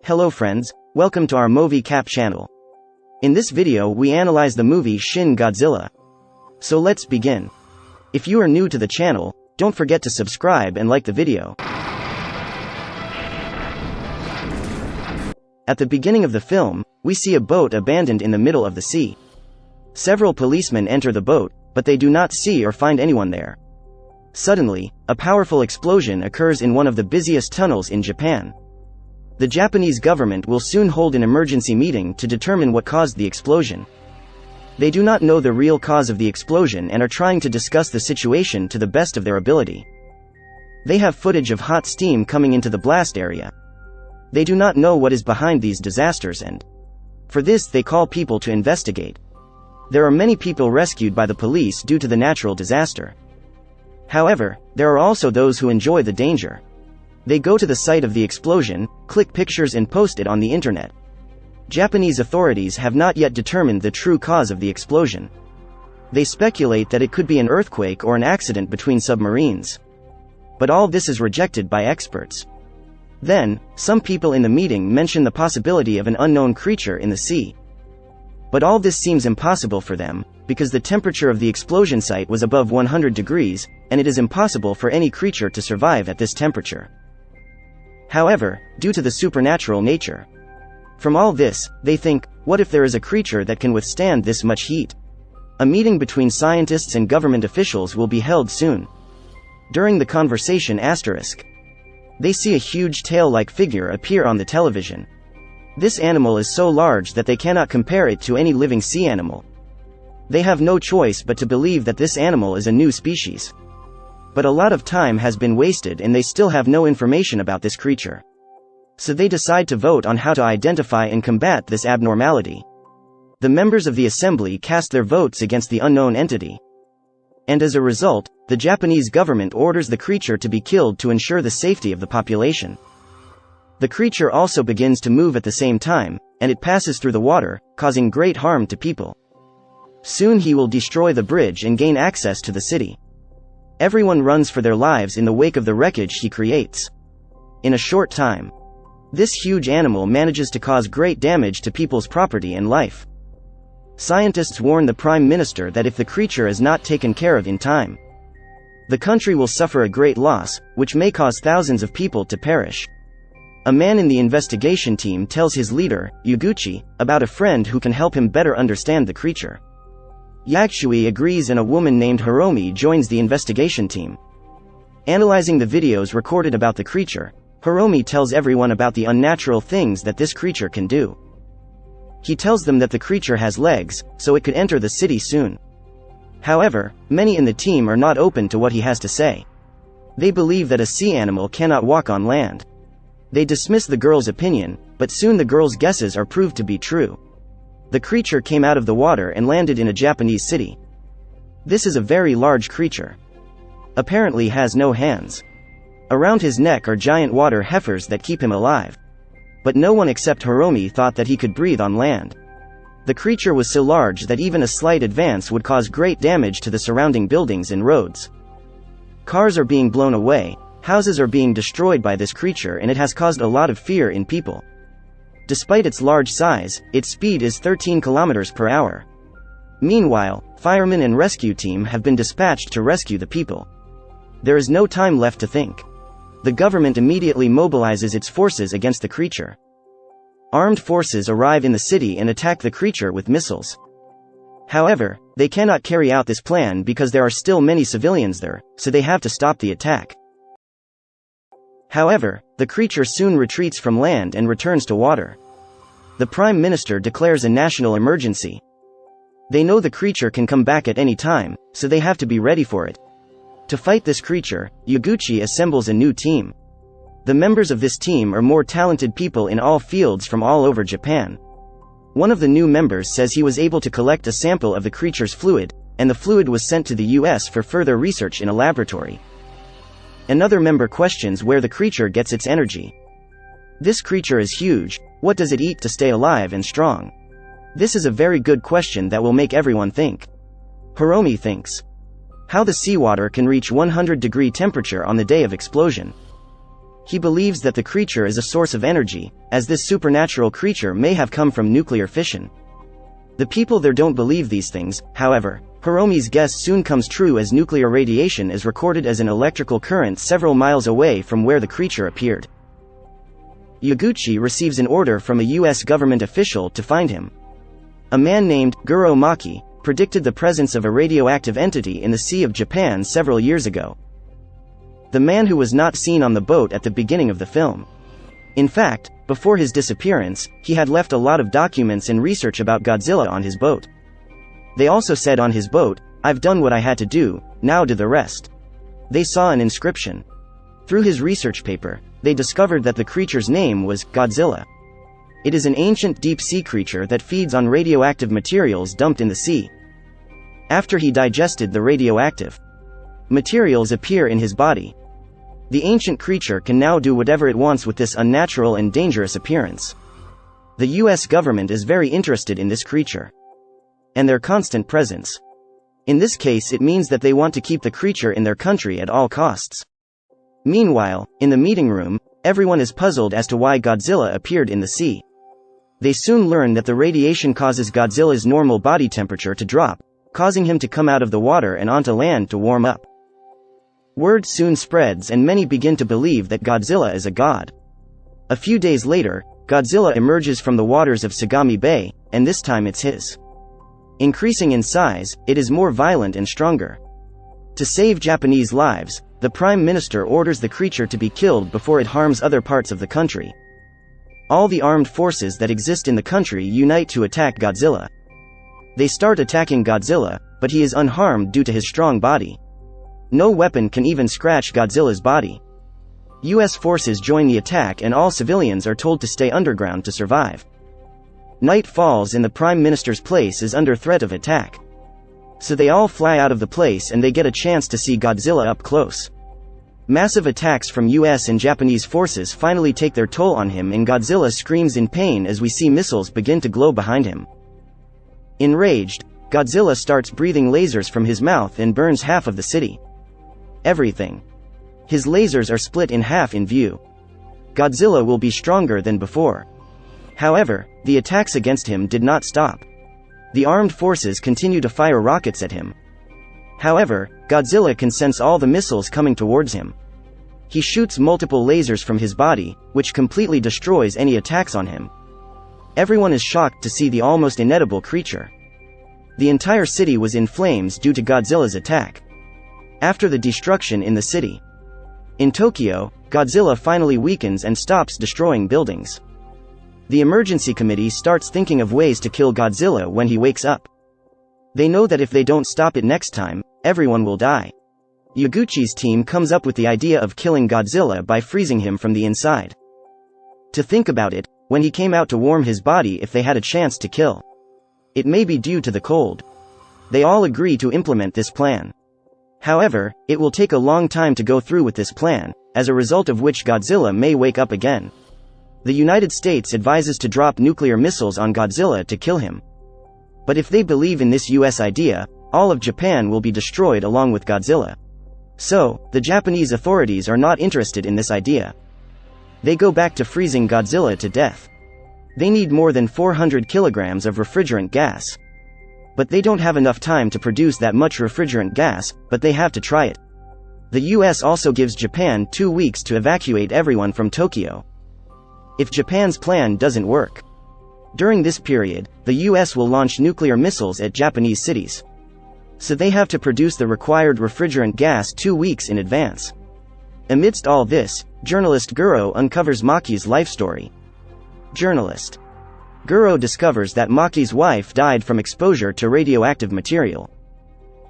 Hello friends, welcome to our Movi Cap channel. In this video we analyze the movie Shin Godzilla. So let's begin. If you are new to the channel, don't forget to subscribe and like the video. At the beginning of the film, we see a boat abandoned in the middle of the sea. Several policemen enter the boat, but they do not see or find anyone there. Suddenly, a powerful explosion occurs in one of the busiest tunnels in Japan. The Japanese government will soon hold an emergency meeting to determine what caused the explosion. They do not know the real cause of the explosion and are trying to discuss the situation to the best of their ability. They have footage of hot steam coming into the blast area. They do not know what is behind these disasters, and for this they call people to investigate. There are many people rescued by the police due to the natural disaster. However, there are also those who enjoy the danger. They go to the site of the explosion, click pictures and post it on the internet. Japanese authorities have not yet determined the true cause of the explosion. They speculate that it could be an earthquake or an accident between submarines. But all this is rejected by experts. Then, some people in the meeting mention the possibility of an unknown creature in the sea. But all this seems impossible for them, because the temperature of the explosion site was above 100 degrees, and it is impossible for any creature to survive at this temperature. However, due to the supernatural nature. From all this, they think, what if there is a creature that can withstand this much heat? A meeting between scientists and government officials will be held soon. During the conversation they see a huge tail-like figure appear on the television. This animal is so large that they cannot compare it to any living sea animal. They have no choice but to believe that this animal is a new species. But a lot of time has been wasted and they still have no information about this creature. So they decide to vote on how to identify and combat this abnormality. The members of the assembly cast their votes against the unknown entity. And as a result, the Japanese government orders the creature to be killed to ensure the safety of the population. The creature also begins to move at the same time, and it passes through the water, causing great harm to people. Soon he will destroy the bridge and gain access to the city. Everyone runs for their lives in the wake of the wreckage he creates. In a short time, this huge animal manages to cause great damage to people's property and life. Scientists warn the Prime Minister that if the creature is not taken care of in time, the country will suffer a great loss, which may cause thousands of people to perish. A man in the investigation team tells his leader, Yaguchi, about a friend who can help him better understand the creature. Yakushui agrees and a woman named Hiromi joins the investigation team. Analyzing the videos recorded about the creature, Hiromi tells everyone about the unnatural things that this creature can do. He tells them that the creature has legs, so it could enter the city soon. However, many in the team are not open to what he has to say. They believe that a sea animal cannot walk on land. They dismiss the girl's opinion, but soon the girl's guesses are proved to be true. The creature came out of the water and landed in a Japanese city. This is a very large creature. Apparently has no hands. Around his neck are giant water heifers that keep him alive. But no one except Hiromi thought that he could breathe on land. The creature was so large that even a slight advance would cause great damage to the surrounding buildings and roads. Cars are being blown away, houses are being destroyed by this creature, and it has caused a lot of fear in people. Despite its large size, its speed is 13 km per hour. Meanwhile, firemen and rescue team have been dispatched to rescue the people. There is no time left to think. The government immediately mobilizes its forces against the creature. Armed forces arrive in the city and attack the creature with missiles. However, they cannot carry out this plan because there are still many civilians there, so they have to stop the attack. However, the creature soon retreats from land and returns to water. The Prime Minister declares a national emergency. They know the creature can come back at any time, so they have to be ready for it. To fight this creature, Yaguchi assembles a new team. The members of this team are more talented people in all fields from all over Japan. One of the new members says he was able to collect a sample of the creature's fluid, and the fluid was sent to the US for further research in a laboratory. Another member questions where the creature gets its energy. This creature is huge, what does it eat to stay alive and strong? This is a very good question that will make everyone think. Hiromi thinks. How the seawater can reach 100-degree temperature on the day of explosion. He believes that the creature is a source of energy, as this supernatural creature may have come from nuclear fission. The people there don't believe these things, however. Hiromi's guess soon comes true as nuclear radiation is recorded as an electrical current several miles away from where the creature appeared. Yaguchi receives an order from a U.S. government official to find him. A man named Guro Maki predicted the presence of a radioactive entity in the Sea of Japan several years ago. The man who was not seen on the boat at the beginning of the film. In fact, before his disappearance, he had left a lot of documents and research about Godzilla on his boat. They also said on his boat, "I've done what I had to do, now do the rest." They saw an inscription. Through his research paper, they discovered that the creature's name was Godzilla. It is an ancient deep-sea creature that feeds on radioactive materials dumped in the sea. After he digested the radioactive materials appear in his body. The ancient creature can now do whatever it wants with this unnatural and dangerous appearance. The US government is very interested in this creature and their constant presence. In this case, it means that they want to keep the creature in their country at all costs. Meanwhile, in the meeting room, everyone is puzzled as to why Godzilla appeared in the sea. They soon learn that the radiation causes Godzilla's normal body temperature to drop, causing him to come out of the water and onto land to warm up. Word soon spreads and many begin to believe that Godzilla is a god. A few days later, Godzilla emerges from the waters of Sagami Bay, and this time it's his. Increasing in size, it is more violent and stronger. To save Japanese lives, the Prime Minister orders the creature to be killed before it harms other parts of the country. All the armed forces that exist in the country unite to attack Godzilla. They start attacking Godzilla, but he is unharmed due to his strong body. No weapon can even scratch Godzilla's body. US forces join the attack and all civilians are told to stay underground to survive. Night falls and the Prime Minister's place is under threat of attack. So they all fly out of the place and they get a chance to see Godzilla up close. Massive attacks from US and Japanese forces finally take their toll on him and Godzilla screams in pain as we see missiles begin to glow behind him. Enraged, Godzilla starts breathing lasers from his mouth and burns half of the city. Everything. His lasers are split in half in view. Godzilla will be stronger than before. However, the attacks against him did not stop. The armed forces continue to fire rockets at him. However, Godzilla can sense all the missiles coming towards him. He shoots multiple lasers from his body, which completely destroys any attacks on him. Everyone is shocked to see the almost inedible creature. The entire city was in flames due to Godzilla's attack. After the destruction in the city. In Tokyo, Godzilla finally weakens and stops destroying buildings. The emergency committee starts thinking of ways to kill Godzilla when he wakes up. They know that if they don't stop it next time, everyone will die. Yaguchi's team comes up with the idea of killing Godzilla by freezing him from the inside. To think about it, when he came out to warm his body if they had a chance to kill. It may be due to the cold. They all agree to implement this plan. However, it will take a long time to go through with this plan, as a result of which Godzilla may wake up again. The United States advises to drop nuclear missiles on Godzilla to kill him. But if they believe in this US idea, all of Japan will be destroyed along with Godzilla. So, the Japanese authorities are not interested in this idea. They go back to freezing Godzilla to death. They need more than 400 kilograms of refrigerant gas. But they don't have enough time to produce that much refrigerant gas, but they have to try it. The US also gives Japan 2 weeks to evacuate everyone from Tokyo. If Japan's plan doesn't work, during this period, the US will launch nuclear missiles at Japanese cities. So they have to produce the required refrigerant gas 2 weeks in advance. Amidst all this, journalist Guro uncovers Maki's life story. Journalist Guro discovers that Maki's wife died from exposure to radioactive material.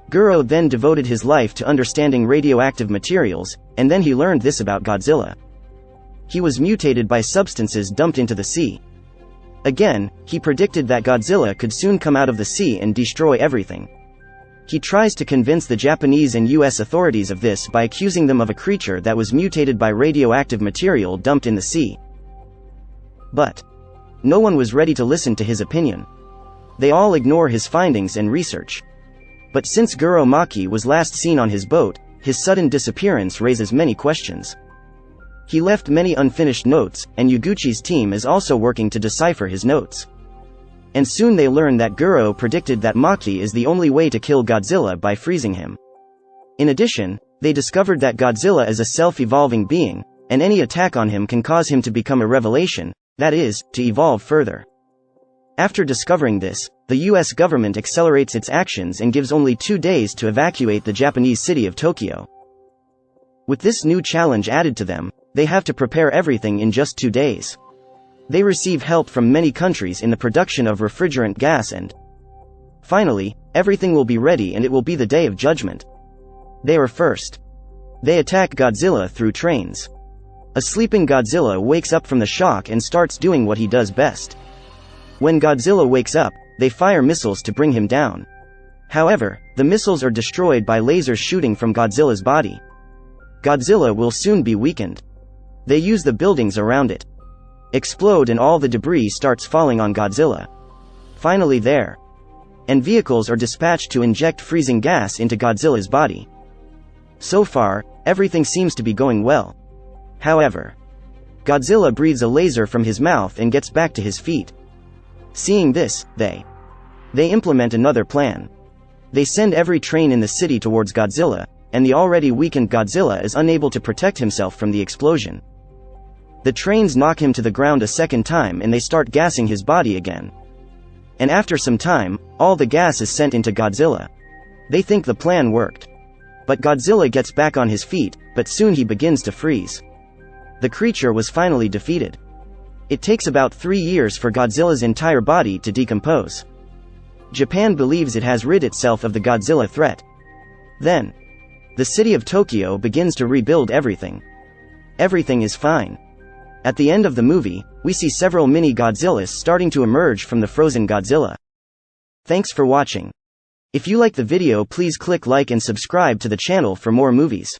Guro then devoted his life to understanding radioactive materials, and then he learned this about Godzilla. He was mutated by substances dumped into the sea. Again, he predicted that Godzilla could soon come out of the sea and destroy everything. He tries to convince the Japanese and US authorities of this by accusing them of a creature that was mutated by radioactive material dumped in the sea. But no one was ready to listen to his opinion. They all ignore his findings and research. But since Guro Maki was last seen on his boat, his sudden disappearance raises many questions. He left many unfinished notes, and Yaguchi's team is also working to decipher his notes. And soon they learn that Guro predicted that Maki is the only way to kill Godzilla by freezing him. In addition, they discovered that Godzilla is a self-evolving being, and any attack on him can cause him to become a revelation, that is, to evolve further. After discovering this, the US government accelerates its actions and gives only 2 days to evacuate the Japanese city of Tokyo. With this new challenge added to them, they have to prepare everything in just 2 days. They receive help from many countries in the production of refrigerant gas and finally, everything will be ready and it will be the day of judgment. They are first. They attack Godzilla through trains. A sleeping Godzilla wakes up from the shock and starts doing what he does best. When Godzilla wakes up, they fire missiles to bring him down. However, the missiles are destroyed by lasers shooting from Godzilla's body. Godzilla will soon be weakened. They use the buildings around it. Explode and all the debris starts falling on Godzilla. Finally there. And vehicles are dispatched to inject freezing gas into Godzilla's body. So far, everything seems to be going well. However, Godzilla breathes a laser from his mouth and gets back to his feet. Seeing this, they implement another plan. They send every train in the city towards Godzilla, and the already weakened Godzilla is unable to protect himself from the explosion. The trains knock him to the ground a second time and they start gassing his body again. And after some time, all the gas is sent into Godzilla. They think the plan worked. But Godzilla gets back on his feet, but soon he begins to freeze. The creature was finally defeated. It takes about 3 years for Godzilla's entire body to decompose. Japan believes it has rid itself of the Godzilla threat. Then, the city of Tokyo begins to rebuild everything. Everything is fine. At the end of the movie, we see several mini Godzillas starting to emerge from the frozen Godzilla. Thanks for watching. If you like the video, please click like and subscribe to the channel for more movies.